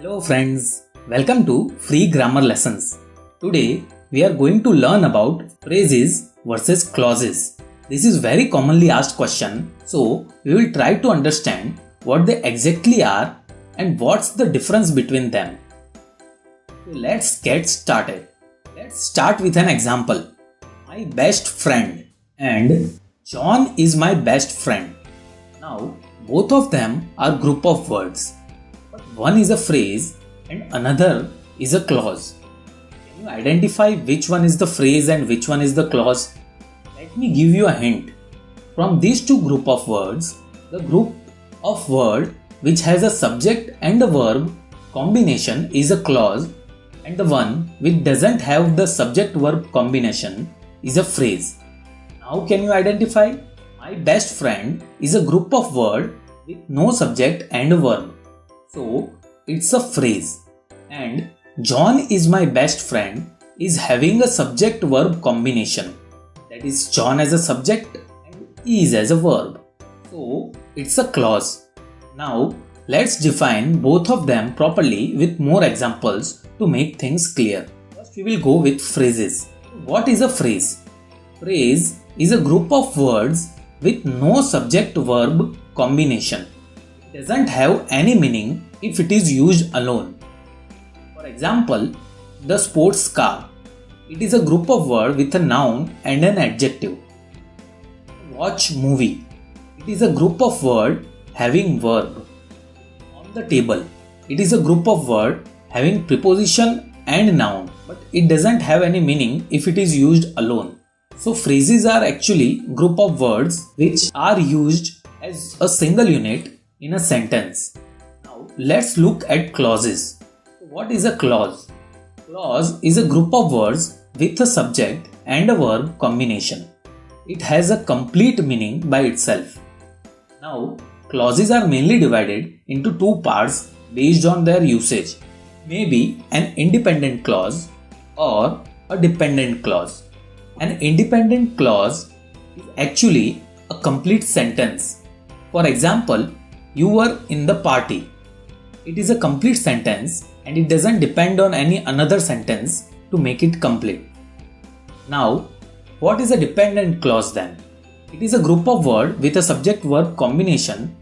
Hello friends, welcome to Free Grammar Lessons. Today we are going to learn about phrases versus clauses. This is very commonly asked question, so we will try to understand what they exactly are and what's the difference between them. So let's get started. Let's start with an example. My best friend and John is my best friend. Now both of them are group of words. But one is a phrase and another is a clause. Can you identify which one is the phrase and which one is the clause? Let me give you a hint. From these two group of words, the group of word which has a subject and a verb combination is a clause, and the one which doesn't have the subject verb combination is a phrase. How can you identify? My best friend is a group of word with no subject and a verb. So it's a phrase. And John is my best friend is having a subject verb combination. That is John as a subject and is as a verb. So it's a clause. Now let's define both of them properly with more examples to make things clear. First we will go with phrases. What is a phrase? Phrase is a group of words with no subject verb combination. It doesn't have any meaning if it is used alone. For example, the sports car. It is a group of words with a noun and an adjective. Watch movie. It is a group of words having verb. On the table. It is a group of words having preposition and noun, but it doesn't have any meaning if it is used alone. So phrases are actually group of words which are used as a single unit in a sentence. Now let's look at clauses. What is a clause? Clause is a group of words with a subject and a verb combination. It has a complete meaning by itself. Now clauses are mainly divided into two parts based on their usage. Maybe an independent clause or a dependent clause. An independent clause is actually a complete sentence. For example, you were in the party. It is a complete sentence and it doesn't depend on any another sentence to make it complete. Now, what is a dependent clause then? It is a group of words with a subject-verb combination,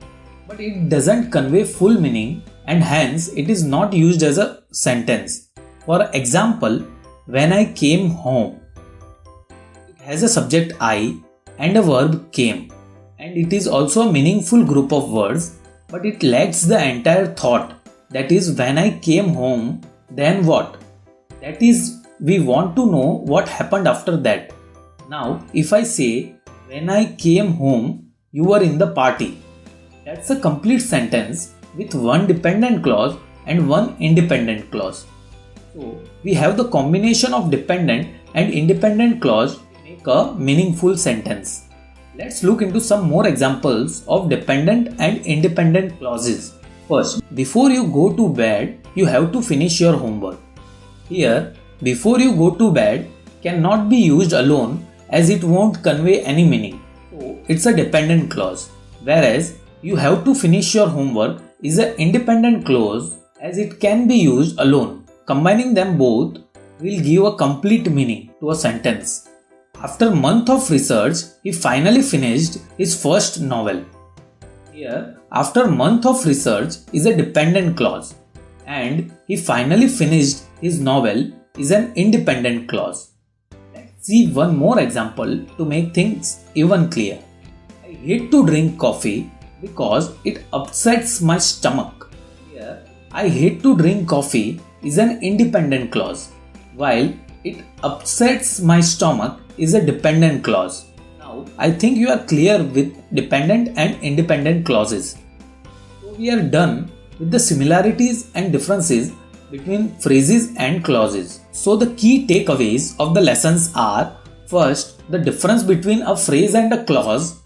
but it doesn't convey full meaning and hence it is not used as a sentence. For example, when I came home. It has a subject I and a verb came, and it is also a meaningful group of words, but it lacks the entire thought. That is, when I came home, then what? That is, we want to know what happened after that. Now, if I say, when I came home, you were in the party. That's a complete sentence with one dependent clause and one independent clause. So, we have the combination of dependent and independent clause to make a meaningful sentence. Let's look into some more examples of dependent and independent clauses. First, before you go to bed, you have to finish your homework. Here, before you go to bed cannot be used alone as it won't convey any meaning. So, it's a dependent clause. Whereas, you have to finish your homework is an independent clause as it can be used alone. Combining them both will give a complete meaning to a sentence. After months of research, he finally finished his first novel. Here, after months of research is a dependent clause, and he finally finished his novel is an independent clause. Let's see one more example to make things even clear. I hate to drink coffee because it upsets my stomach. Here, I hate to drink coffee is an independent clause, while it upsets my stomach is a dependent clause. Now, I think you are clear with dependent and independent clauses. So we are done with the similarities and differences between phrases and clauses. So the key takeaways of the lessons are: first, the difference between a phrase and a clause,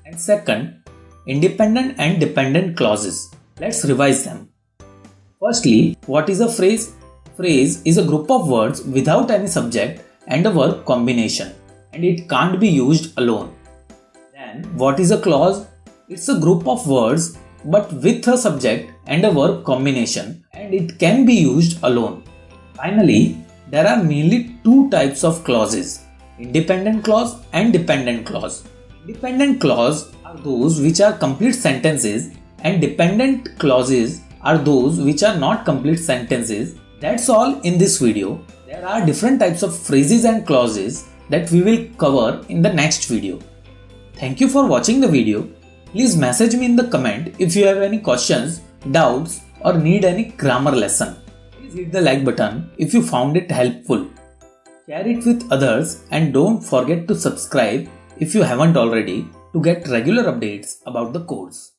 and second, independent and dependent clauses. Let's revise them. Firstly, what is a phrase? Phrase is a group of words without any subject and a verb combination, and it can't be used alone. Then, what is a clause? It's a group of words but with a subject and a verb combination, and and it can be used alone. Finally, there are mainly two types of clauses: independent clause and dependent clause. Independent clause are those which are complete sentences, and dependent clauses are those which are not complete sentences. That's all in this video. There are different types of phrases and clauses that we will cover in the next video. Thank you for watching the video. Please message me in the comment if you have any questions, doubts, or need any grammar lesson. Please hit the like button if you found it helpful. Share it with others and don't forget to subscribe if you haven't already to get regular updates about the course.